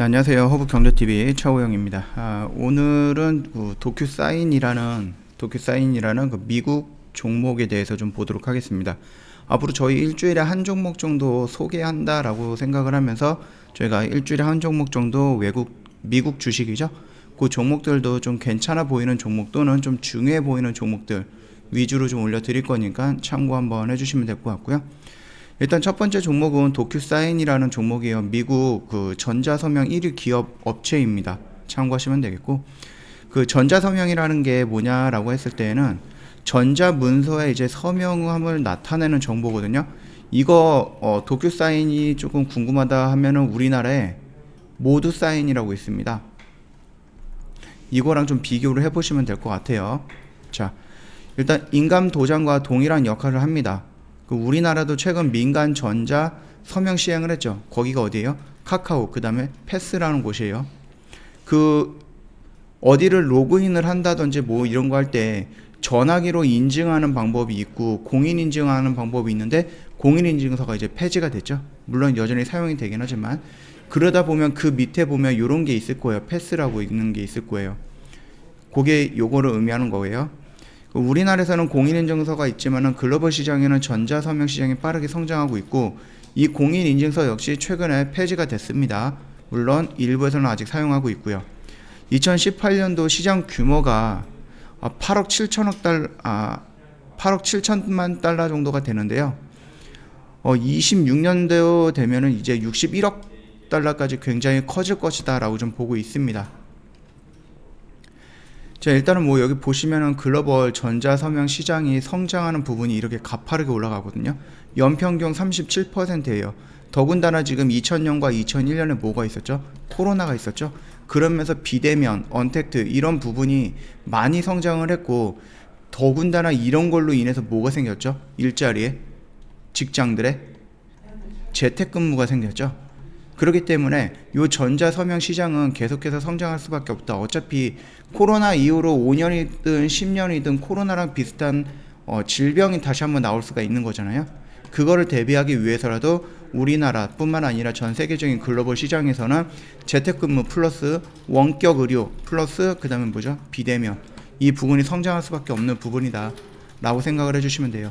네, 안녕하세요. 허브경제TV 차호영입니다. 오늘은 도큐사인이라는 그 미국 종목에 대해서 좀 보도록 하겠습니다. 앞으로 저희 일주일에 한 종목 정도 소개한다라고 생각을 하면서 저희가 일주일에 한 종목 정도 미국 주식이죠. 그 종목들도 좀 괜찮아 보이는 종목 또는 좀 중요해 보이는 종목들 위주로 좀 올려드릴 거니까 참고 한번 해주시면 될 것 같고요. 일단 첫 번째 종목은 도큐사인이라는 종목이에요. 미국 그 전자서명 1위 기업 업체입니다. 참고하시면 되겠고, 그 전자서명이라는 게 뭐냐라고 했을 때에는 전자문서에 이제 서명함을 나타내는 정보거든요. 이거 도큐사인이 조금 궁금하다 하면은 우리나라에 모두사인이라고 있습니다. 이거랑 좀 비교를 해보시면 될 것 같아요. 자, 일단 인감 도장과 동일한 역할을 합니다. 우리나라도 최근 민간 전자 서명 시행을 했죠. 거기가 어디예요? 카카오, 그 다음에 패스라는 곳이에요. 그 어디를 로그인을 한다든지 뭐 이런 거 할 때 전화기로 인증하는 방법이 있고 공인 인증하는 방법이 있는데 공인 인증서가 이제 폐지가 됐죠. 물론 여전히 사용이 되긴 하지만 그러다 보면 그 밑에 보면 이런 게 있을 거예요. 패스라고 있는 게 있을 거예요. 그게 요거를 의미하는 거예요. 우리나라에서는 공인인증서가 있지만은 글로벌 시장에는 전자서명 시장이 빠르게 성장하고 있고 이 공인인증서 역시 최근에 폐지가 됐습니다. 물론 일부에서는 아직 사용하고 있고요. 2018년도 시장 규모가 8억 7천만 달러 정도가 되는데요. 26년도 되면은 이제 61억 달러까지 굉장히 커질 것이다 라고 좀 보고 있습니다. 자, 일단은 뭐 여기 보시면은 글로벌 전자서명 시장이 성장하는 부분이 이렇게 가파르게 올라가거든요. 연평균 37%예요. 더군다나 지금 2000년과 2001년에 뭐가 있었죠? 코로나가 있었죠. 그러면서 비대면, 언택트 이런 부분이 많이 성장을 했고 더군다나 이런 걸로 인해서 뭐가 생겼죠? 일자리에, 직장들에 재택근무가 생겼죠. 그렇기 때문에 이 전자서명 시장은 계속해서 성장할 수밖에 없다. 어차피 코로나 이후로 5년이든 10년이든 코로나랑 비슷한 질병이 다시 한번 나올 수가 있는 거잖아요. 그거를 대비하기 위해서라도 우리나라뿐만 아니라 전 세계적인 글로벌 시장에서는 재택근무 플러스 원격 의료 플러스 그 다음에 뭐죠? 비대면 이 부분이 성장할 수밖에 없는 부분이다 라고 생각을 해주시면 돼요.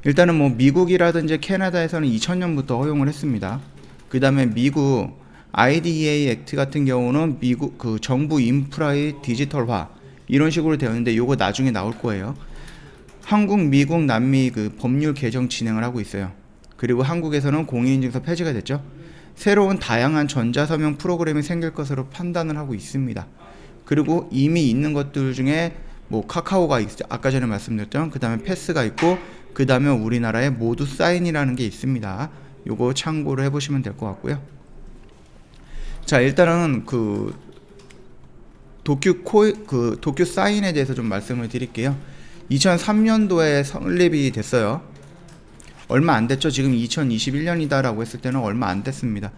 일단은 뭐 미국이라든지 캐나다에서는 2000년부터 허용을 했습니다. 그 다음에 미국 IDEA 액트 같은 경우는 미국 그 정부 인프라의 디지털화 이런 식으로 되었는데 요거 나중에 나올 거예요. 한국, 미국, 남미 그 법률 개정 진행을 하고 있어요. 그리고 한국에서는 공인인증서 폐지가 됐죠. 새로운 다양한 전자서명 프로그램이 생길 것으로 판단을 하고 있습니다. 그리고 이미 있는 것들 중에 뭐 카카오가 있죠. 아까 전에 말씀드렸던 그 다음에 패스가 있고 그 다음에 우리나라에 모두사인이라는 게 있습니다. 요거 참고를 해보시면 될 것 같고요. 자, 일단은 그 도큐사인에 대해서 좀 말씀을 드릴게요. 2003년도에 설립이 됐어요. 얼마 안 됐죠. 지금 2021년이다라고 했을 때는 얼마 안 됐습니다.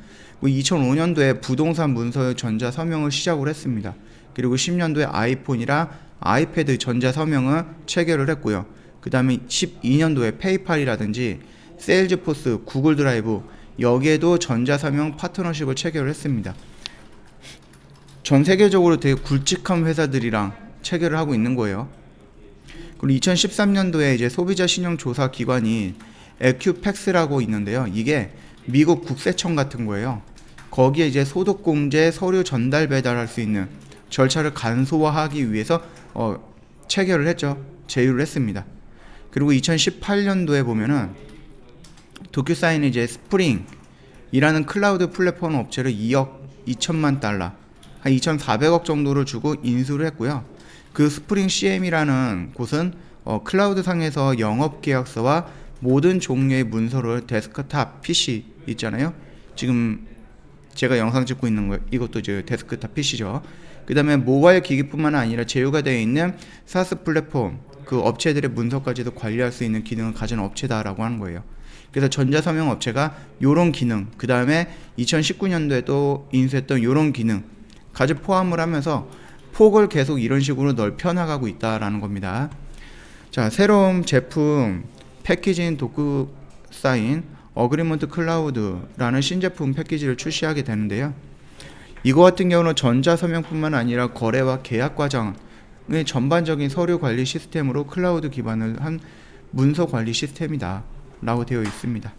2005년도에 부동산 문서의 전자서명을 시작을 했습니다. 그리고 10년도에 아이폰이랑 아이패드 전자서명을 체결을 했고요. 그 다음에 12년도에 페이팔이라든지 세일즈포스, 구글 드라이브 여기에도 전자서명 파트너십을 체결을 했습니다. 전 세계적으로 되게 굵직한 회사들이랑 체결을 하고 있는 거예요. 그리고 2013년도에 이제 소비자 신용 조사 기관이 에큐팩스라고 있는데요. 이게 미국 국세청 같은 거예요. 거기에 이제 소득공제 서류 전달 배달할 수 있는 절차를 간소화하기 위해서 체결을 했죠. 제휴를 했습니다. 그리고 2018년도에 보면은 도큐사인이 이제 스프링이라는 클라우드 플랫폼 업체를 2억 2천만 달러, 한 2,400억 정도를 주고 인수를 했고요. 그 스프링 CM이라는 곳은 클라우드 상에서 영업계약서와 모든 종류의 문서를 데스크탑 PC 있잖아요. 지금 제가 영상 찍고 있는 거 이것도 이제 데스크탑 PC죠. 그 다음에 모바일 기기뿐만 아니라 제휴가 되어 있는 사스 플랫폼 그 업체들의 문서까지도 관리할 수 있는 기능을 가진 업체다라고 하는 거예요. 그래서 전자서명 업체가 요런 기능, 그 다음에 2019년도에도 인수했던 요런 기능 까지 포함을 하면서 폭을 계속 이런 식으로 넓혀나가고 있다라는 겁니다. 자, 새로운 제품 패키징 도큐사인 어그리먼트 클라우드라는 신제품 패키지를 출시하게 되는데요. 이거 같은 경우는 전자서명뿐만 아니라 거래와 계약 과정의 전반적인 서류 관리 시스템으로 클라우드 기반을 한 문서 관리 시스템이다 라고 되어 있습니다.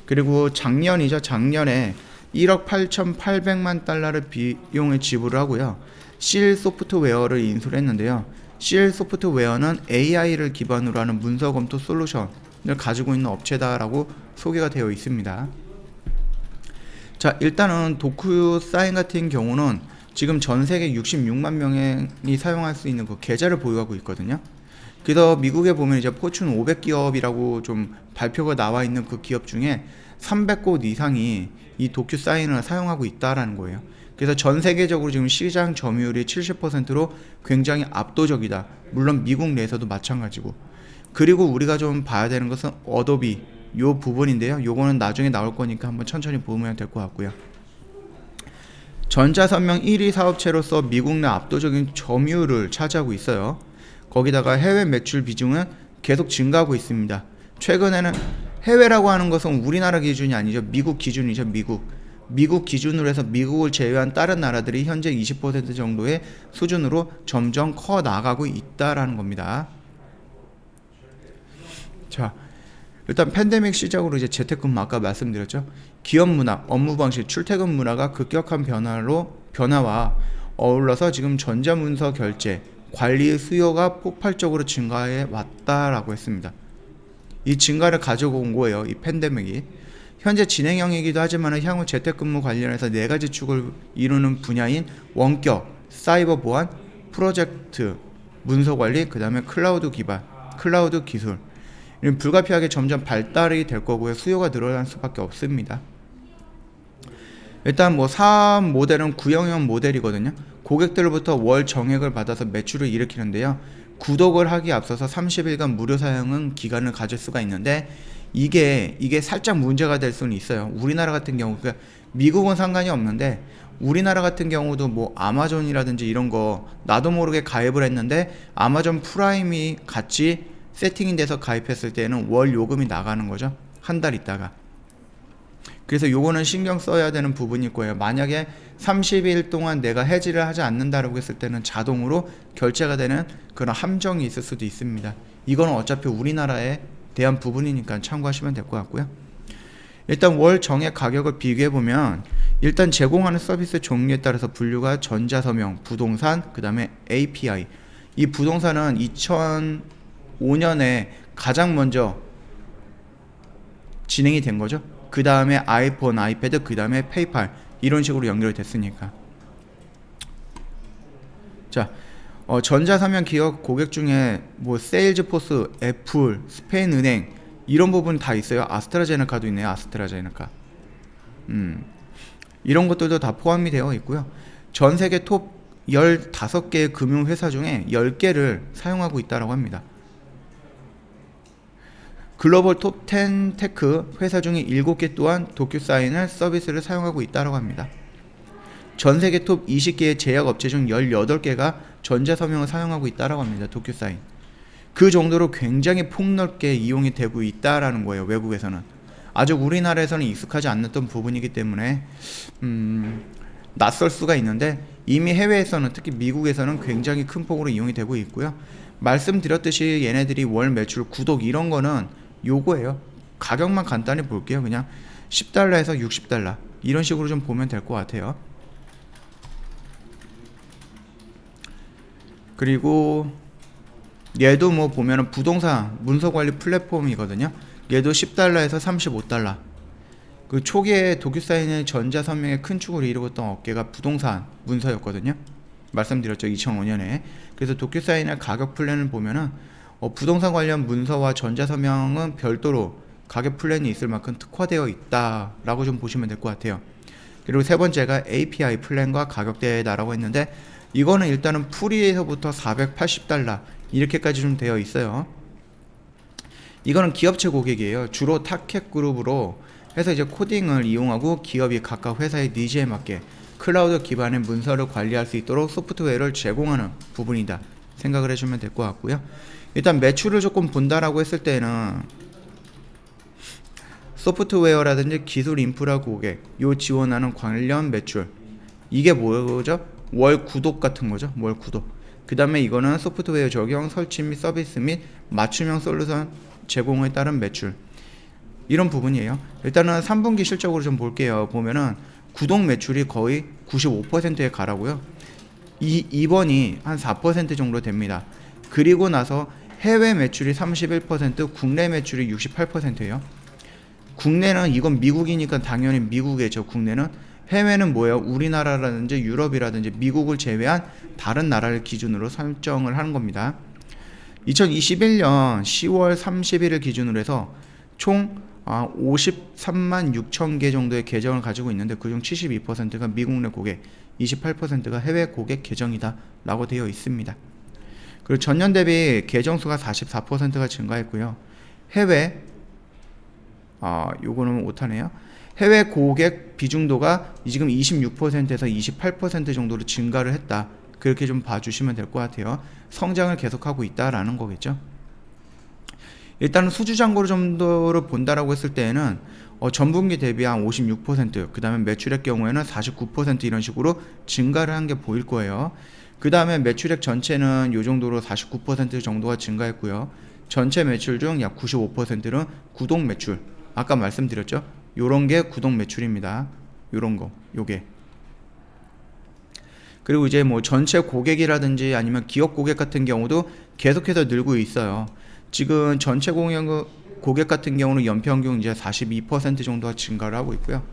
그리고 작년에 1억 8,800만 달러를 비용을 지불을 하고요. 실 소프트웨어를 인수를 했는데요. 실 소프트웨어는 AI를 기반으로 하는 문서 검토 솔루션을 가지고 있는 업체다라고 소개가 되어 있습니다. 자, 일단은 도큐사인 같은 경우는 지금 전 세계 66만 명이 사용할 수 있는 그 계좌를 보유하고 있거든요. 그래서 미국에 보면 이제 포춘 500 기업이라고 좀 발표가 나와 있는 그 기업 중에 300곳 이상이 이 도큐사인을 사용하고 있다라는 거예요. 그래서 전 세계적으로 지금 시장 점유율이 70%로 굉장히 압도적이다. 물론 미국 내에서도 마찬가지고. 그리고 우리가 좀 봐야 되는 것은 어도비 요 부분인데요. 요거는 나중에 나올 거니까 한번 천천히 보면 될 것 같고요. 전자서명 1위 사업체로서 미국 내 압도적인 점유율을 차지하고 있어요. 거기다가 해외 매출 비중은 계속 증가하고 있습니다. 최근에는 해외라고 하는 것은 우리나라 기준이 아니죠. 미국 기준이죠. 미국 기준으로 해서 미국을 제외한 다른 나라들이 현재 20% 정도의 수준으로 점점 커 나가고 있다라는 겁니다. 자, 일단 팬데믹 시작으로 이제 재택근무 아까 말씀드렸죠. 기업 문화, 업무 방식, 출퇴근 문화가 급격한 변화와 어울러서 지금 전자문서 결제, 관리의 수요가 폭발적으로 증가해 왔다라고 했습니다. 이 증가를 가지고 온 거예요. 이 팬데믹이. 현재 진행형이기도 하지만 향후 재택근무 관련해서 4가지 축을 이루는 분야인 원격, 사이버 보안, 프로젝트, 문서관리, 그 다음에 클라우드 기반, 클라우드 기술 이런 불가피하게 점점 발달이 될 거고요. 수요가 늘어날 수밖에 없습니다. 일단 사업 모델은 구형형 모델이거든요. 고객들로부터 월 정액을 받아서 매출을 일으키는데요. 구독을 하기 앞서서 30일간 무료 사용 기간을 가질 수가 있는데 이게 살짝 문제가 될 수는 있어요. 우리나라 같은 경우, 그러니까 미국은 상관이 없는데 우리나라 같은 경우도 아마존이라든지 이런 거 나도 모르게 가입을 했는데 아마존 프라임이 같이 세팅이 돼서 가입했을 때는 월 요금이 나가는 거죠. 한 달 있다가. 그래서 요거는 신경 써야 되는 부분일 거예요. 만약에 30일 동안 내가 해지를 하지 않는다라고 했을 때는 자동으로 결제가 되는 그런 함정이 있을 수도 있습니다. 이거는 어차피 우리나라에 대한 부분이니까 참고하시면 될 것 같고요. 일단 월 정액 가격을 비교해보면 일단 제공하는 서비스 종류에 따라서 분류가 전자서명, 부동산, 그 다음에 API. 이 부동산은 2005년에 가장 먼저 진행이 된 거죠. 그 다음에 아이폰, 아이패드, 그 다음에 페이팔 이런 식으로 연결이 됐으니까. 자, 전자서명 기업 고객 중에 세일즈포스, 애플, 스페인은행 이런 부분 다 있어요. 아스트라제네카도 있네요. 아스트라제네카. 이런 것들도 다 포함이 되어 있고요. 전 세계 톱 15개의 금융회사 중에 10개를 사용하고 있다고 합니다. 글로벌 톱 10 테크 회사 중에 7개 또한 도큐사인을 서비스를 사용하고 있다고 합니다. 전 세계 톱 20개의 제약업체 중 18개가 전자서명을 사용하고 있다고 합니다. 도큐사인. 그 정도로 굉장히 폭넓게 이용이 되고 있다라는 거예요. 외국에서는. 아직 우리나라에서는 익숙하지 않았던 부분이기 때문에 낯설 수가 있는데 이미 해외에서는 특히 미국에서는 굉장히 큰 폭으로 이용이 되고 있고요. 말씀드렸듯이 얘네들이 월 매출, 구독 이런 거는 요거예요. 가격만 간단히 볼게요. 그냥 10달러에서 60달러 이런 식으로 좀 보면 될 것 같아요. 그리고 얘도 보면은 부동산 문서관리 플랫폼이거든요. 얘도 10달러에서 35달러. 그 초기에 도큐사인의 전자서명의 큰 축을 이루었던 업계가 부동산 문서였거든요. 말씀드렸죠. 2005년에. 그래서 도큐사인의 가격 플랜을 보면은 부동산 관련 문서와 전자서명은 별도로 가격 플랜이 있을 만큼 특화되어 있다라고 좀 보시면 될 것 같아요. 그리고 세 번째가 API 플랜과 가격대다라고 했는데 이거는 일단은 프리에서부터 480달러 이렇게까지 좀 되어 있어요. 이거는 기업체 고객이에요. 주로 타켓 그룹으로 해서 이제 코딩을 이용하고 기업이 각각 회사의 니즈에 맞게 클라우드 기반의 문서를 관리할 수 있도록 소프트웨어를 제공하는 부분이다 생각을 해주면 될 것 같고요. 일단 매출을 조금 본다라고 했을 때는 소프트웨어라든지 기술 인프라 고객 요 지원하는 관련 매출, 이게 뭐죠? 월 구독 같은 거죠. 월 구독. 그 다음에 이거는 소프트웨어 적용, 설치 및 서비스 및 맞춤형 솔루션 제공에 따른 매출, 이런 부분이에요. 일단은 3분기 실적으로 좀 볼게요. 보면은 구독 매출이 거의 95%에 가라고요. 이번이 한 4% 정도 됩니다. 그리고 나서 해외 매출이 31%, 국내 매출이 68%예요. 국내는 이건 미국이니까 당연히 미국이죠. 국내는. 해외는 뭐예요? 우리나라라든지 유럽이라든지 미국을 제외한 다른 나라를 기준으로 설정을 하는 겁니다. 2021년 10월 31일 기준으로 해서 총 53만 6천 개 정도의 계정을 가지고 있는데 그중 72%가 미국 내 고객, 28%가 해외 고객 계정이다 라고 되어 있습니다. 그리고 전년 대비 계정 수가 44%가 증가했고요. 해외 요거는 못하네요. 해외 고객 비중도가 지금 26%에서 28% 정도로 증가를 했다. 그렇게 좀 봐주시면 될 것 같아요. 성장을 계속하고 있다라는 거겠죠. 일단은 수주잔고를 정도를 본다라고 했을 때에는 전분기 대비 한 56%, 그 다음에 매출액 경우에는 49% 이런 식으로 증가를 한 게 보일 거예요. 그 다음에 매출액 전체는 이 정도로 49% 정도가 증가했고요. 전체 매출 중 약 95%는 구독 매출. 아까 말씀드렸죠? 요런 게 구독 매출입니다. 요런 거, 요게. 그리고 이제 뭐 전체 고객이라든지 아니면 기업 고객 같은 경우도 계속해서 늘고 있어요. 지금 전체 고객 같은 경우는 연평균 이제 42% 정도가 증가를 하고 있고요.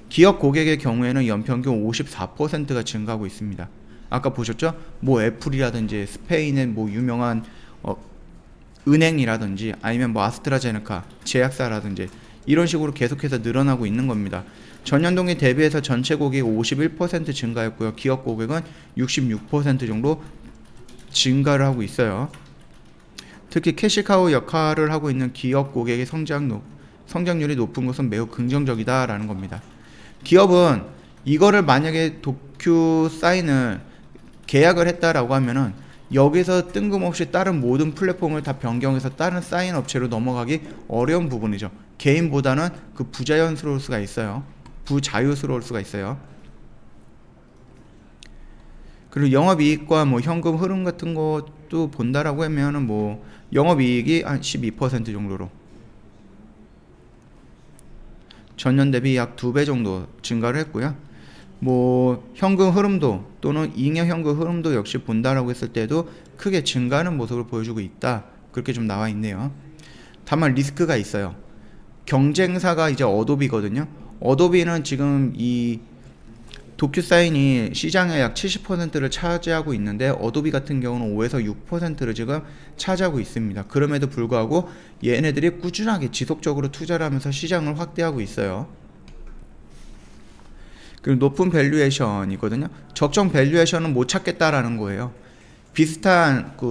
기업 고객의 경우에는 연평균 54%가 증가하고 있습니다. 아까 보셨죠? 뭐 애플이라든지 스페인의 뭐 유명한 은행이라든지 아니면 뭐 아스트라제네카 제약사라든지 이런 식으로 계속해서 늘어나고 있는 겁니다. 전년 동기 대비해서 전체 고객이 51% 증가했고요. 기업 고객은 66% 정도 증가를 하고 있어요. 특히 캐시카우 역할을 하고 있는 기업 고객의 성장률이 높은 것은 매우 긍정적이다라는 겁니다. 기업은 이거를 만약에 도큐사인을 계약을 했다라고 하면은 여기서 뜬금없이 다른 모든 플랫폼을 다 변경해서 다른 사인 업체로 넘어가기 어려운 부분이죠. 개인보다는 그 부자연스러울 수가 있어요. 부자유스러울 수가 있어요. 그리고 영업이익과 뭐 현금 흐름 같은 것도 본다라고 하면은 뭐 영업이익이 한 12% 정도로 전년 대비 약 2배 정도 증가를 했고요. 뭐 현금 흐름도 또는 잉여 현금 흐름도 역시 본다라고 했을 때도 크게 증가하는 모습을 보여주고 있다. 그렇게 좀 나와 있네요. 다만 리스크가 있어요. 경쟁사가 이제 어도비거든요. 어도비는 지금 이 도큐사인이 시장의 약 70%를 차지하고 있는데 어도비 같은 경우는 5에서 6%를 지금 차지하고 있습니다. 그럼에도 불구하고 얘네들이 꾸준하게 지속적으로 투자를 하면서 시장을 확대하고 있어요. 그리고 높은 밸류에이션이거든요. 적정 밸류에이션은 못 찾겠다라는 거예요.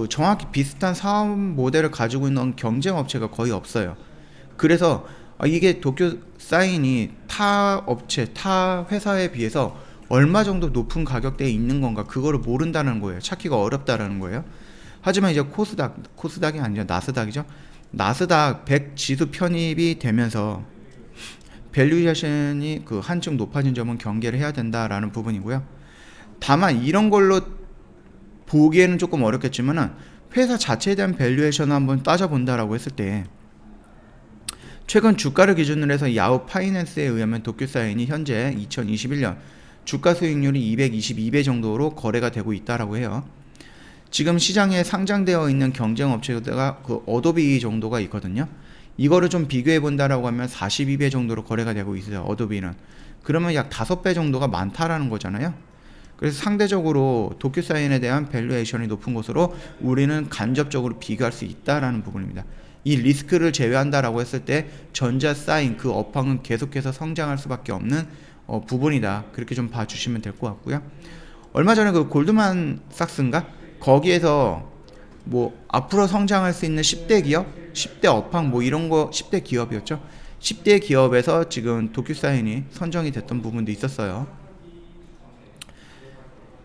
정확히 비슷한 사업 모델을 가지고 있는 경쟁 업체가 거의 없어요. 그래서 이게 도큐사인이 타 업체, 타 회사에 비해서 얼마 정도 높은 가격대에 있는 건가 그거를 모른다는 거예요. 찾기가 어렵다라는 거예요. 하지만 이제 코스닥이 아니죠. 나스닥이죠. 나스닥 100 지수 편입이 되면서 밸류에이션이 그 한층 높아진 점은 경계를 해야 된다라는 부분이고요. 다만 이런 걸로 보기에는 조금 어렵겠지만은 회사 자체에 대한 밸류에이션을 한번 따져본다라고 했을 때 최근 주가를 기준으로 해서 야후 파이낸스에 의하면 도큐사인이 현재 2021년 주가 수익률이 222배 정도로 거래가 되고 있다라고 해요. 지금 시장에 상장되어 있는 경쟁 업체가 그 어도비 정도가 있거든요. 이거를 좀 비교해 본다라고 하면 42배 정도로 거래가 되고 있어요. 어도비는. 그러면 약 5배 정도가 많다라는 거잖아요. 그래서 상대적으로 도큐사인에 대한 밸류에이션이 높은 것으로 우리는 간접적으로 비교할 수 있다라는 부분입니다. 이 리스크를 제외한다라고 했을 때 전자사인 그 업황은 계속해서 성장할 수밖에 없는 부분이다. 그렇게 좀 봐주시면 될 것 같고요. 얼마 전에 그 골드만삭스인가? 거기에서 뭐 앞으로 성장할 수 있는 10대 기업, 10대 업황 뭐 이런 거 10대 기업이었죠. 10대 기업에서 지금 도큐사인이 선정이 됐던 부분도 있었어요.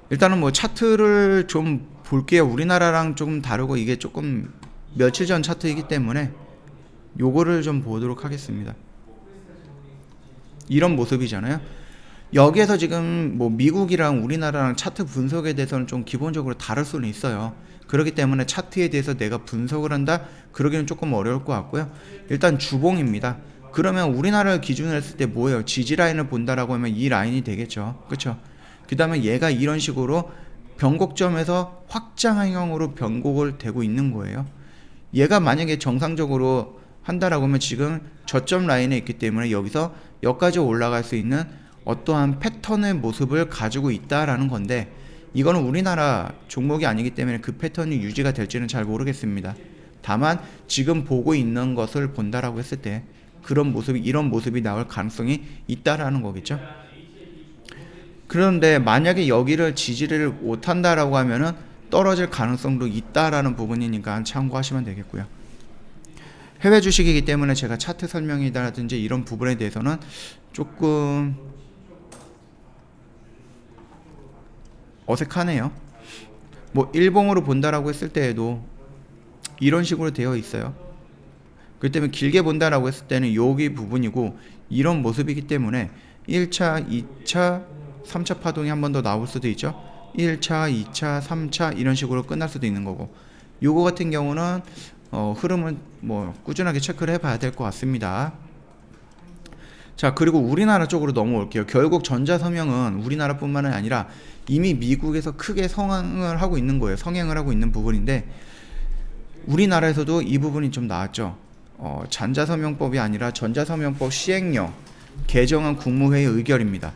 일단은 뭐 차트를 좀 볼게요. 우리나라랑 조금 다르고 이게 조금 며칠 전 차트이기 때문에 요거를 좀 보도록 하겠습니다. 이런 모습이잖아요. 여기에서 지금 뭐 미국이랑 우리나라랑 차트 분석에 대해서는 좀 기본적으로 다를 수는 있어요. 그렇기 때문에 차트에 대해서 내가 분석을 한다? 그러기는 조금 어려울 것 같고요. 일단 주봉입니다. 그러면 우리나라를 기준으로 했을 때 뭐예요? 지지 라인을 본다라고 하면 이 라인이 되겠죠. 그렇죠? 그 다음에 얘가 이런 식으로 변곡점에서 확장형으로 변곡을 되고 있는 거예요. 얘가 만약에 정상적으로 한다라고 하면 지금 저점 라인에 있기 때문에 여기서 여기까지 올라갈 수 있는 어떠한 패턴의 모습을 가지고 있다라는 건데, 이거는 우리나라 종목이 아니기 때문에 그 패턴이 유지가 될지는 잘 모르겠습니다. 다만 지금 보고 있는 것을 본다라고 했을 때 그런 모습이, 이런 모습이 나올 가능성이 있다라는 거겠죠. 그런데 만약에 여기를 지지를 못한다라고 하면은 떨어질 가능성도 있다라는 부분이니까 참고하시면 되겠고요. 해외 주식이기 때문에 제가 차트 설명이라든지 이런 부분에 대해서는 조금 어색하네요. 뭐 일봉으로 본다라고 했을 때에도 이런 식으로 되어 있어요. 그렇기 때문에 길게 본다라고 했을 때는 여기 부분이고 이런 모습이기 때문에 1차, 2차, 3차 파동이 한 번 더 나올 수도 있죠. 1차, 2차, 3차 이런 식으로 끝날 수도 있는 거고, 요거 같은 경우는 흐름을 뭐 꾸준하게 체크를 해봐야 될 것 같습니다. 자, 그리고 우리나라 쪽으로 넘어올게요. 결국 전자섬유는 우리나라뿐만 아니라 이미 미국에서 크게 성행을 하고 있는 거예요. 성행을 하고 있는 부분인데 우리나라에서도 이 부분이 좀 나왔죠. 전자섬유법이 아니라 전자섬유법 시행령 개정안 국무회의 의결입니다.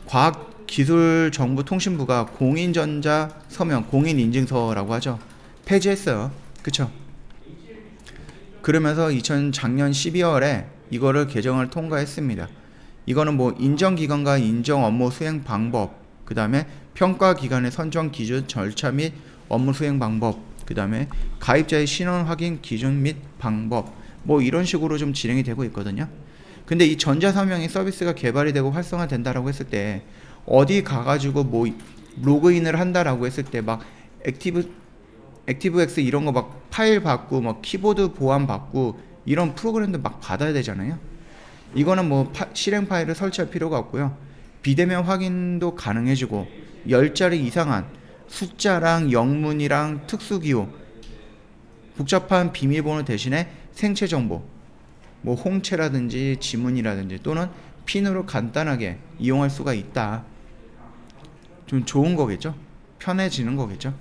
과학기술정보통신부가 공인전자서명, 공인인증서라고 하죠. 폐지했어요. 그쵸? 그러면서 작년 12월에 이거를 개정을 통과했습니다. 이거는 뭐 인정기관과 인정 업무 수행 방법, 그 다음에 평가기관의 선정 기준 절차 및 업무 수행 방법, 그 다음에 가입자의 신원 확인 기준 및 방법, 뭐 이런 식으로 좀 진행이 되고 있거든요. 근데 이 전자서명이 서비스가 개발이 되고 활성화된다라고 했을 때 어디 가가지고 뭐 로그인을 한다라고 했을 때 막 액티브엑스 이런 거 막 파일 받고 막 키보드 보안 받고 이런 프로그램도 막 받아야 되잖아요. 이거는 뭐 실행 파일을 설치할 필요가 없고요. 비대면 확인도 가능해지고 10자리 이상한 숫자랑 영문이랑 특수기호, 복잡한 비밀번호 대신에 생체 정보, 뭐 홍채라든지 지문이라든지 또는 핀으로 간단하게 이용할 수가 있다. 좀 좋은 거겠죠? 편해지는 거겠죠?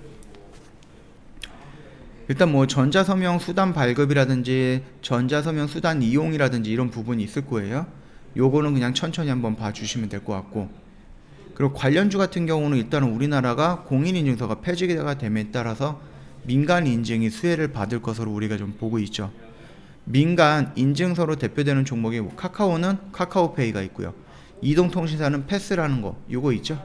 일단 뭐 전자서명 수단 발급이라든지 전자서명 수단 이용이라든지 이런 부분이 있을 거예요. 요거는 그냥 천천히 한번 봐주시면 될 것 같고, 그리고 관련주 같은 경우는 일단은 우리나라가 공인인증서가 폐지가 됨에 따라서 민간 인증이 수혜를 받을 것으로 우리가 좀 보고 있죠. 민간 인증서로 대표되는 종목이 카카오는 카카오페이가 있고요. 이동통신사는 패스라는 거 요거 있죠.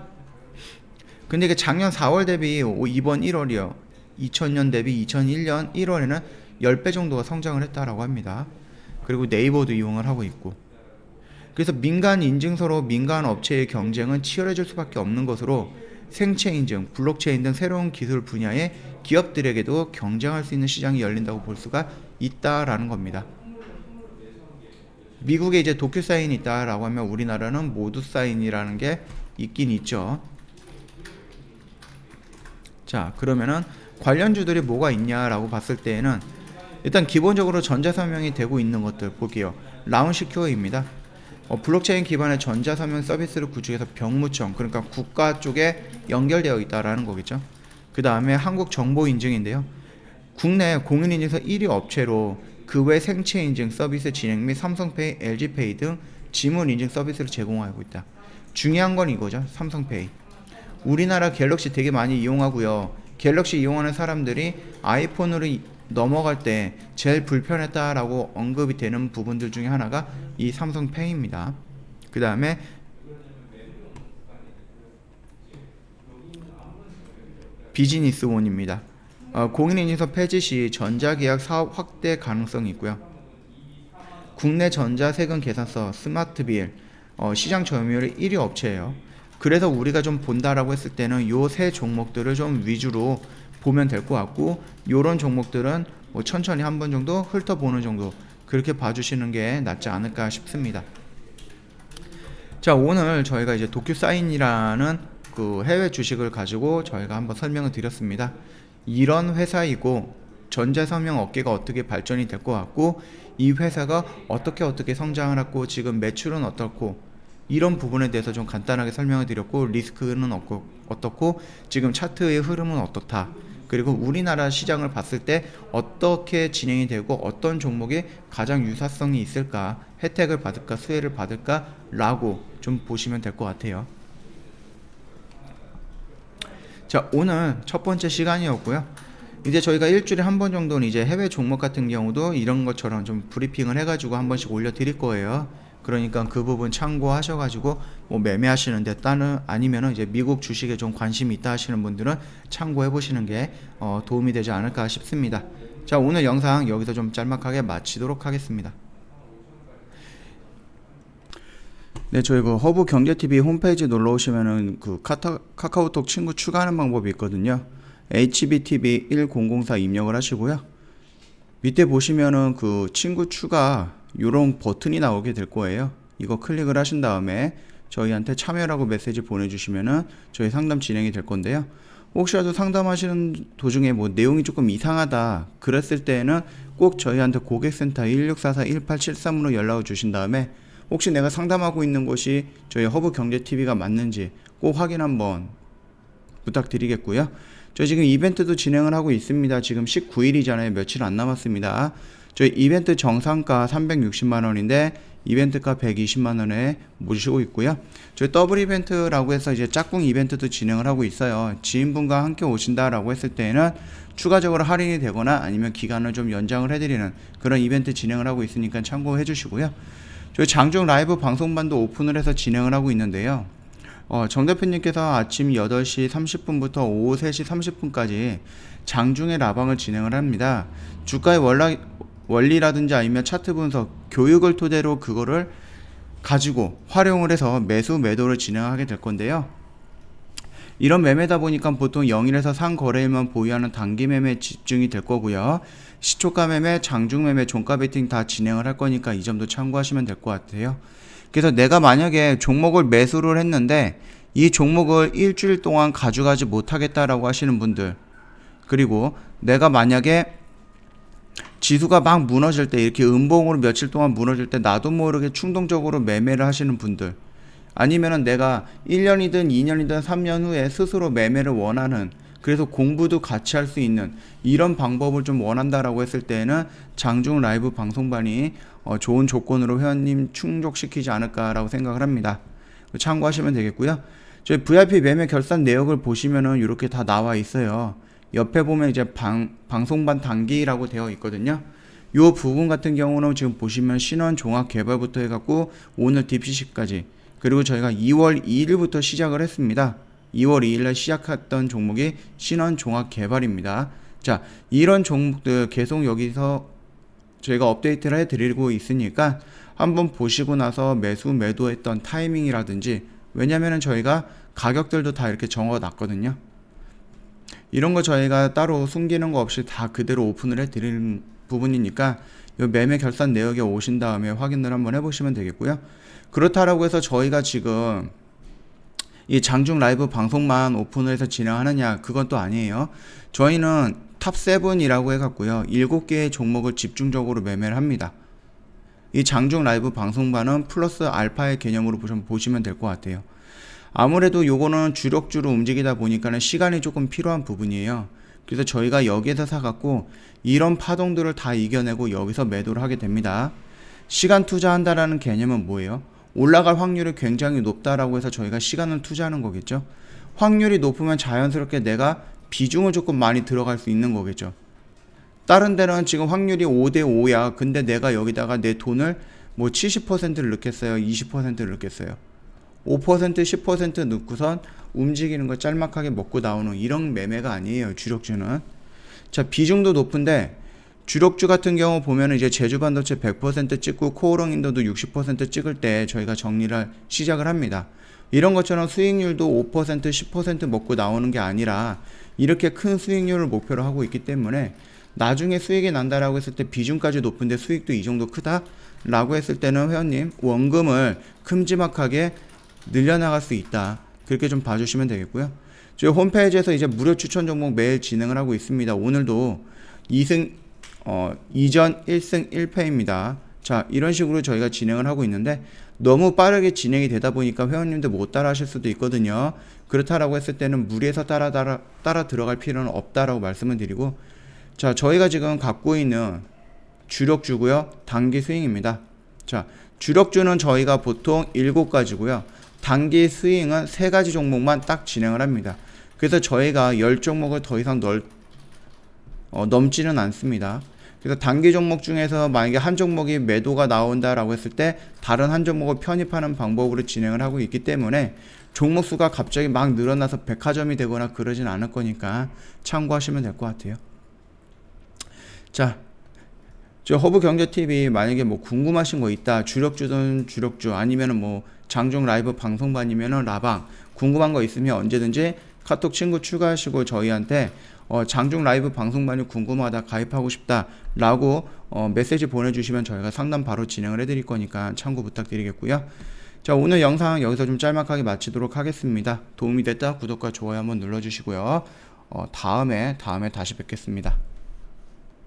근데 이게 작년 4월 대비 이번 1월이요. 2000년 대비 2001년 1월에는 10배 정도가 성장을 했다라고 합니다. 그리고 네이버도 이용을 하고 있고, 그래서 민간 인증서로 민간 업체의 경쟁은 치열해질 수밖에 없는 것으로 생체 인증, 블록체인 등 새로운 기술 분야의 기업들에게도 경쟁할 수 있는 시장이 열린다고 볼 수가 있다라는 겁니다. 미국에 이제 도큐사인이 있다라고 하면 우리나라는 모두사인이라는 게 있긴 있죠. 자, 그러면은 관련주들이 뭐가 있냐라고 봤을 때에는 일단 기본적으로 전자서명이 되고 있는 것들 볼게요. 라운시큐어입니다. 블록체인 기반의 전자서명 서비스를 구축해서 병무청, 그러니까 국가 쪽에 연결되어 있다라는 거겠죠. 그 다음에 한국정보인증인데요. 국내 공인인증서 1위 업체로 그 외 생체인증 서비스 진행 및 삼성페이, LG페이 등 지문인증 서비스를 제공하고 있다. 중요한 건 이거죠. 삼성페이. 우리나라 갤럭시 되게 많이 이용하고요. 갤럭시 이용하는 사람들이 아이폰으로 넘어갈 때 제일 불편했다라고 언급이 되는 부분들 중에 하나가 이 삼성페이입니다. 그 다음에 비즈니스원입니다. 공인인증서 폐지 시 전자계약 사업 확대 가능성이 있고요. 국내 전자세금 계산서 스마트빌 시장 점유율 1위 업체예요. 그래서 우리가 좀 본다라고 했을 때는 요 세 종목들을 좀 위주로 보면 될 것 같고, 요런 종목들은 뭐 천천히 한 번 정도 훑어보는 정도 그렇게 봐주시는 게 낫지 않을까 싶습니다. 자, 오늘 저희가 이제 도큐사인이라는 그 해외 주식을 가지고 저희가 한번 설명을 드렸습니다. 이런 회사이고 전자서명 업계가 어떻게 발전이 될 것 같고 이 회사가 어떻게 성장을 하고 지금 매출은 어떻고 이런 부분에 대해서 좀 간단하게 설명을 드렸고 리스크는 어떻고 지금 차트의 흐름은 어떻다. 그리고 우리나라 시장을 봤을 때 어떻게 진행이 되고 어떤 종목에 가장 유사성이 있을까, 혜택을 받을까, 수혜를 받을까 라고 좀 보시면 될 것 같아요. 자, 오늘 첫 번째 시간이었고요. 이제 저희가 일주일에 한 번 정도는 이제 해외 종목 같은 경우도 이런 것처럼 좀 브리핑을 해가지고 한 번씩 올려드릴 거예요. 그러니까 그 부분 참고하셔가지고 뭐 매매하시는데 따는 아니면은 이제 미국 주식에 좀 관심이 있다 하시는 분들은 참고해 보시는 게 도움이 되지 않을까 싶습니다. 자, 오늘 영상 여기서 좀 짤막하게 마치도록 하겠습니다. 네, 저희 그 허브 경제TV 홈페이지 놀러 오시면은 그 카카오톡 친구 추가하는 방법이 있거든요. HBTV 1004 입력을 하시고요. 밑에 보시면은 그 친구 추가 요런 버튼이 나오게 될 거예요. 이거 클릭을 하신 다음에 저희한테 참여라고 메시지 보내주시면은 저희 상담 진행이 될 건데요. 혹시라도 상담하시는 도중에 뭐 내용이 조금 이상하다 그랬을 때는 꼭 저희한테 고객센터 1644-1873으로 연락을 주신 다음에 혹시 내가 상담하고 있는 곳이 저희 허브경제TV가 맞는지 꼭 확인 한번 부탁드리겠고요. 저희 지금 이벤트도 진행을 하고 있습니다. 지금 19일이잖아요. 며칠 안 남았습니다. 저희 이벤트 정상가 360만원인데 이벤트가 120만원에 모시고 있고요. 저희 더블 이벤트라고 해서 이제 짝꿍 이벤트도 진행을 하고 있어요. 지인분과 함께 오신다라고 했을 때는 추가적으로 할인이 되거나 아니면 기간을 좀 연장을 해드리는 그런 이벤트 진행을 하고 있으니까 참고해 주시고요. 저희 장중 라이브 방송반도 오픈을 해서 진행을 하고 있는데요. 정 대표님께서 아침 8시 30분부터 오후 3시 30분까지 장중에 라방을 진행을 합니다. 주가의 원리라든지 아니면 차트 분석, 교육을 토대로 그거를 가지고 활용을 해서 매수 매도를 진행하게 될 건데요. 이런 매매다 보니까 보통 0일에서 상거래일만 보유하는 단기 매매에 집중이 될 거고요. 시초가 매매, 장중 매매, 종가 베팅 다 진행을 할 거니까 이 점도 참고하시면 될 것 같아요. 그래서 내가 만약에 종목을 매수를 했는데 이 종목을 일주일 동안 가져가지 못하겠다라고 하시는 분들, 그리고 내가 만약에 지수가 막 무너질 때 이렇게 음봉으로 며칠 동안 무너질 때 나도 모르게 충동적으로 매매를 하시는 분들, 아니면은 내가 1년이든 2년이든 3년 후에 스스로 매매를 원하는, 그래서 공부도 같이 할 수 있는 이런 방법을 좀 원한다라고 했을 때는 장중 라이브 방송반이 좋은 조건으로 회원님 충족시키지 않을까라고 생각을 합니다. 참고하시면 되겠고요. 저희 VIP 매매 결산 내역을 보시면은 이렇게 다 나와 있어요. 옆에 보면 이제 방송반 단기라고 되어 있거든요. 요 부분 같은 경우는 지금 보시면 신원 종합 개발부터 해갖고 오늘 딥시시까지, 그리고 저희가 2월 2일부터 시작을 했습니다. 2월 2일날 시작했던 종목이 신원 종합 개발입니다. 자, 이런 종목들 계속 여기서 저희가 업데이트를 해드리고 있으니까 한번 보시고 나서 매수 매도했던 타이밍이라든지, 왜냐면은 저희가 가격들도 다 이렇게 적어 놨거든요. 이런 거 저희가 따로 숨기는 거 없이 다 그대로 오픈을 해드리는 부분이니까 이 매매 결산 내역에 오신 다음에 확인을 한번 해보시면 되겠고요. 그렇다라고 해서 저희가 지금 이 장중 라이브 방송만 오픈을 해서 진행하느냐, 그건 또 아니에요. 저희는 탑7이라고 해갖고요 7개의 종목을 집중적으로 매매를 합니다. 이 장중 라이브 방송반은 플러스 알파의 개념으로 보시면 될 것 같아요. 아무래도 요거는 주력주로 움직이다 보니까는 시간이 조금 필요한 부분이에요. 그래서 저희가 여기에서 사갖고 이런 파동들을 다 이겨내고 여기서 매도를 하게 됩니다. 시간 투자한다라는 개념은 뭐예요? 올라갈 확률이 굉장히 높다라고 해서 저희가 시간을 투자하는 거겠죠. 확률이 높으면 자연스럽게 내가 비중을 조금 많이 들어갈 수 있는 거겠죠. 다른 데는 지금 확률이 5대5야. 근데 내가 여기다가 내 돈을 뭐 70%를 넣겠어요? 20%를 넣겠어요? 5%, 10% 넣고선 움직이는 거 짤막하게 먹고 나오는 이런 매매가 아니에요, 주력주는. 자, 비중도 높은데 주력주 같은 경우 보면은 이제 제주반도체 100% 찍고 코오롱인도도 60% 찍을 때 저희가 정리를 시작을 합니다. 이런 것처럼 수익률도 5%, 10% 먹고 나오는 게 아니라 이렇게 큰 수익률을 목표로 하고 있기 때문에 나중에 수익이 난다라고 했을 때 비중까지 높은데 수익도 이 정도 크다? 라고 했을 때는 회원님 원금을 큼지막하게 늘려나갈 수 있다. 그렇게 좀 봐주시면 되겠고요. 저희 홈페이지에서 이제 무료 추천 종목 매일 진행을 하고 있습니다. 오늘도 2전 1승 1패입니다. 자, 이런 식으로 저희가 진행을 하고 있는데 너무 빠르게 진행이 되다 보니까 회원님들 못 따라 하실 수도 있거든요. 그렇다라고 했을 때는 무리해서 따라 들어갈 필요는 없다라고 말씀을 드리고, 자, 저희가 지금 갖고 있는 주력주고요. 단기 스윙입니다. 자, 주력주는 저희가 보통 7가지고요. 단기 스윙은 3가지 종목만 딱 진행을 합니다. 그래서 저희가 10종목을 더 이상 넘지는 않습니다. 그래서 단기 종목 중에서 만약에 한 종목이 매도가 나온다라고 했을 때 다른 한 종목을 편입하는 방법으로 진행을 하고 있기 때문에 종목 수가 갑자기 막 늘어나서 백화점이 되거나 그러진 않을 거니까 참고하시면 될 것 같아요. 자, 저 허브경제TV 만약에 뭐 궁금하신 거 있다, 주력주든 주력주 아니면은 뭐 장중 라이브 방송반이면은 라방 궁금한 거 있으면 언제든지 카톡 친구 추가하시고 저희한테 장중 라이브 방송반이 궁금하다, 가입하고 싶다 라고 메시지 보내주시면 저희가 상담 바로 진행을 해드릴 거니까 참고 부탁드리겠고요. 자, 오늘 영상 여기서 좀 짤막하게 마치도록 하겠습니다. 도움이 됐다 구독과 좋아요 한번 눌러주시고요. 다음에 다시 뵙겠습니다.